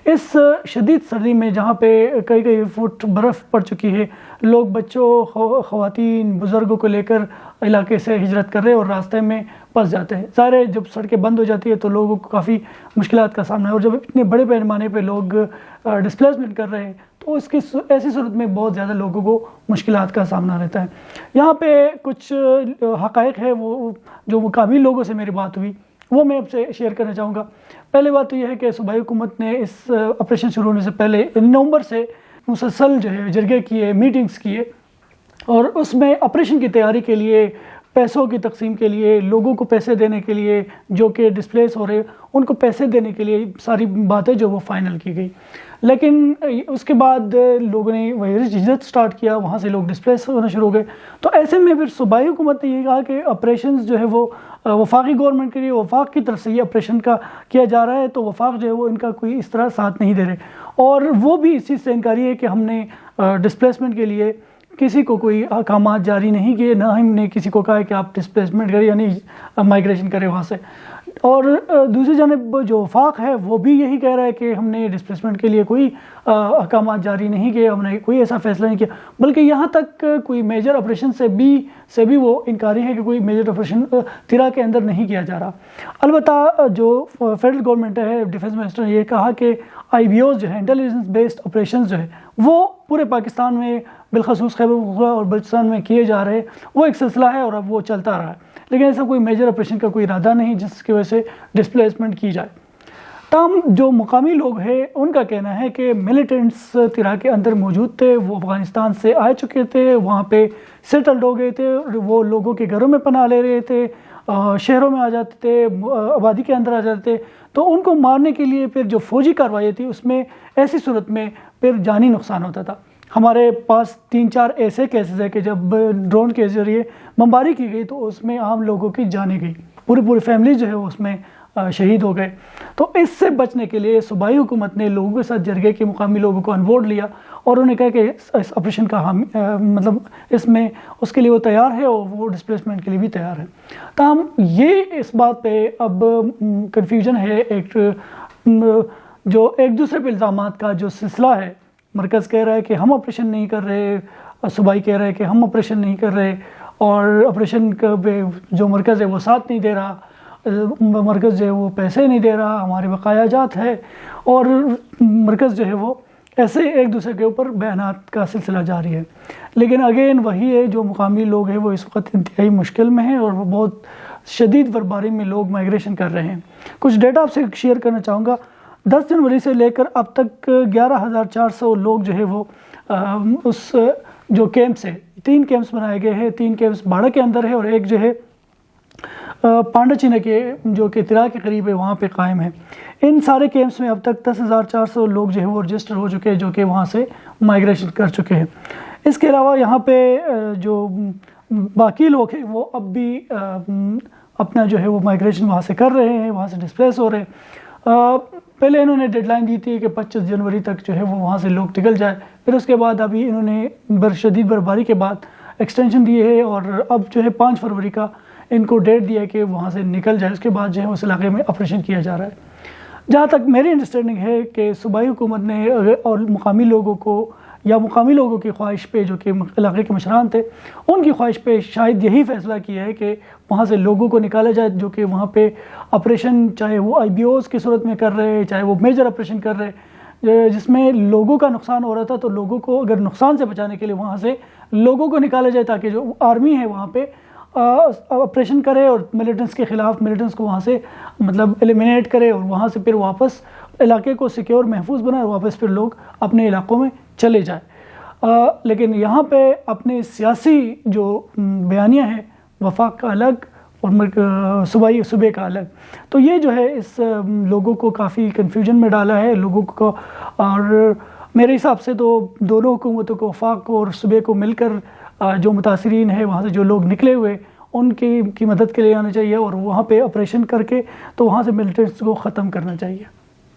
اس شدید سردی میں جہاں پہ کئی فٹ برف پڑ چکی ہے، لوگ بچوں، خواتین، بزرگوں کو لے کر علاقے سے ہجرت کر رہے ہیں اور راستے میں پھنس جاتے ہیں۔ ظاہر ہے جب سڑکیں بند ہو جاتی ہے تو لوگوں کو کافی مشکلات کا سامنا ہے، اور جب اتنے بڑے پیمانے پہ لوگ ڈسپلیسمنٹ کر رہے ہیں تو اس کی ایسی صورت میں بہت زیادہ لوگوں کو مشکلات کا سامنا رہتا ہے۔ یہاں پہ کچھ حقائق ہے وہ جو مقامی لوگوں سے میری بات ہوئی وہ میں آپ سے شیئر کرنا چاہوں گا۔ پہلی بات تو یہ ہے کہ صوبائی حکومت نے اس آپریشن شروع ہونے سے پہلے نومبر سے مسلسل جو ہے جرگے کیے، میٹنگز کیے، اور اس میں آپریشن کی تیاری کے لیے، پیسوں کی تقسیم کے لیے، لوگوں کو پیسے دینے کے لیے جو کہ ڈسپلیس ہو رہے ان کو پیسے دینے کے لیے ساری باتیں جو وہ فائنل کی گئی۔ لیکن اس کے بعد لوگوں نے وہی ہجرت سٹارٹ کیا، وہاں سے لوگ ڈسپلیس ہونا شروع ہو گئے۔ تو ایسے میں پھر صوبائی حکومت نے یہ کہا کہ آپریشنز جو ہے وہ وفاقی گورنمنٹ کے لیے، وفاق کی طرف سے یہ آپریشن کا کیا جا رہا ہے، تو وفاق جو ہے وہ ان کا کوئی اس طرح ساتھ نہیں دے رہے، اور وہ بھی اس چیز سے انکاری ہے کہ ہم نے ڈسپلیسمنٹ کے لیے کسی کو کوئی احکامات جاری نہیں کیے، نہ ہم نے کسی کو کہا ہے کہ آپ ڈسپلیسمنٹ کریں یعنی مائگریشن کریں وہاں سے۔ اور دوسری جانب جو وفاق ہے وہ بھی یہی کہہ رہا ہے کہ ہم نے ڈسپلیسمنٹ کے لیے کوئی احکامات جاری نہیں کیے، ہم نے کوئی ایسا فیصلہ نہیں کیا، بلکہ یہاں تک کوئی میجر آپریشن سے بھی وہ انکاری ہے کہ کوئی میجر آپریشن تیرا کے اندر نہیں کیا جا رہا۔ البتہ جو فیڈرل گورنمنٹ ہے، ڈیفنس منسٹر نے یہ کہا کہ IBOs جو ہے، انٹیلیجنس بیسڈ آپریشنز جو ہے وہ پورے پاکستان میں بالخصوص خیبر پختونخوا اور بلوچستان میں کیے جا رہے، وہ ایک سلسلہ ہے اور اب وہ چلتا رہا ہے، لیکن ایسا کوئی میجر آپریشن کا کوئی ارادہ نہیں جس کی وجہ سے ڈسپلیسمنٹ کی جائے۔ تاہم جو مقامی لوگ ہیں ان کا کہنا ہے کہ ملیٹنٹس تیرا کے اندر موجود تھے، وہ افغانستان سے آ چکے تھے، وہاں پہ سیٹلڈ ہو گئے تھے، وہ لوگوں کے گھروں میں پناہ لے رہے تھے، شہروں میں آ جاتے تھے، آبادی کے اندر آ جاتے تھے، تو ان کو مارنے کے لیے پھر جو فوجی کارروائی تھی اس میں ایسی صورت میں پھر جانی نقصان ہوتا تھا۔ ہمارے پاس 3-4 ایسے کیسز ہیں کہ جب ڈرون کے ذریعے بمباری کی گئی تو اس میں عام لوگوں کی جانیں گئی، پوری فیملی جو ہے اس میں شہید ہو گئے۔ تو اس سے بچنے کے لیے صوبائی حکومت نے لوگوں کے ساتھ جرگے کے مقامی لوگوں کو آن بورڈ لیا، اور انہوں نے کہا کہ اس آپریشن کا مطلب اس میں اس کے لیے وہ تیار ہے اور وہ ڈسپلیسمنٹ کے لیے بھی تیار ہے۔ تاہم یہ اس بات پہ اب کنفیوژن ہے، ایک جو ایک دوسرے پہ الزامات کا جو سلسلہ ہے، مرکز کہہ رہا ہے کہ ہم آپریشن نہیں کر رہے، صوبائی کہہ رہا ہے کہ ہم آپریشن نہیں کر رہے، اور آپریشن کا جو مرکز ہے وہ ساتھ نہیں دے رہا، مرکز جو ہے وہ پیسے نہیں دے رہا، ہمارے بقایا جات ہے، اور مرکز جو ہے وہ ایسے ایک دوسرے کے اوپر بیانات کا سلسلہ جاری ہے۔ لیکن اگین وہی ہے، جو مقامی لوگ ہیں وہ اس وقت انتہائی مشکل میں ہیں، اور وہ بہت شدید برفباری میں لوگ مائگریشن کر رہے ہیں۔ کچھ ڈیٹا آپ سے شیئر کرنا چاہوں گا۔ 10 جنوری سے لے کر اب تک 11,400 لوگ جو ہے وہ اس جو کیمپس ہے، 3 کیمپس بنائے گئے ہیں، 3 کیمپس باڑہ کے اندر ہے اور ایک جو ہے پانڈا چینہ کے جو کہ تیرا کے قریب ہے وہاں پہ قائم ہے۔ ان سارے کیمپس میں اب تک 10,400 لوگ جو ہے وہ رجسٹر ہو چکے ہیں، جو کہ وہاں سے مائگریشن کر چکے ہیں۔ اس کے علاوہ یہاں پہ جو باقی لوگ ہیں وہ اب بھی اپنا جو ہے وہ مائگریشن وہاں سے کر رہے ہیں، وہاں سے ڈسپلیس ہو رہے ہیں۔ پہلے انہوں نے ڈیڈ لائن دی تھی کہ 25 جنوری تک جو ہے وہ وہاں سے لوگ نکل جائے، پھر اس کے بعد ابھی انہوں نے شدید برفباری کے بعد ایکسٹینشن دی ہے، اور اب جو ہے 5 فروری کا ان کو ڈیٹ دیا ہے کہ وہاں سے نکل جائے، اس کے بعد جو ہے اس علاقے میں آپریشن کیا جا رہا ہے۔ جہاں تک میری انڈرسٹینڈنگ ہے کہ صوبائی حکومت نے اور مقامی لوگوں کو یا مقامی لوگوں کی خواہش پہ، جو کہ علاقے کے مشران تھے، ان کی خواہش پہ شاید یہی فیصلہ کیا ہے کہ وہاں سے لوگوں کو نکالا جائے، جو کہ وہاں پہ آپریشن چاہے وہ IBOs کی صورت میں کر رہے، چاہے وہ میجر آپریشن کر رہے، جس میں لوگوں کا نقصان ہو رہا تھا، تو لوگوں کو اگر نقصان سے بچانے کے لیے وہاں سے لوگوں کو نکالا جائے تاکہ جو آرمی ہے وہاں پہ آپریشن کرے اور ملیٹنٹس کے خلاف ملیٹنٹس کو وہاں سے مطلب ایلیمینیٹ کرے، اور وہاں سے پھر واپس علاقے کو سیکیور محفوظ بنائے، اور واپس پھر لوگ اپنے علاقوں میں چلے جائیں۔ لیکن یہاں پہ اپنے سیاسی جو بیانیہ ہے، وفاق کا الگ اور صوبے کا الگ، تو یہ جو ہے اس لوگوں کو کافی کنفیوژن میں ڈالا ہے لوگوں کو، اور میرے حساب سے تو دونوں حکومتوں کو، وفاق کو اور صوبے کو مل کر جو متاثرین ہیں وہاں سے جو لوگ نکلے ہوئے ان کی مدد کے لیے آنا چاہیے، اور وہاں پہ آپریشن کر کے تو وہاں سے ملیٹنٹس کو ختم کرنا چاہیے۔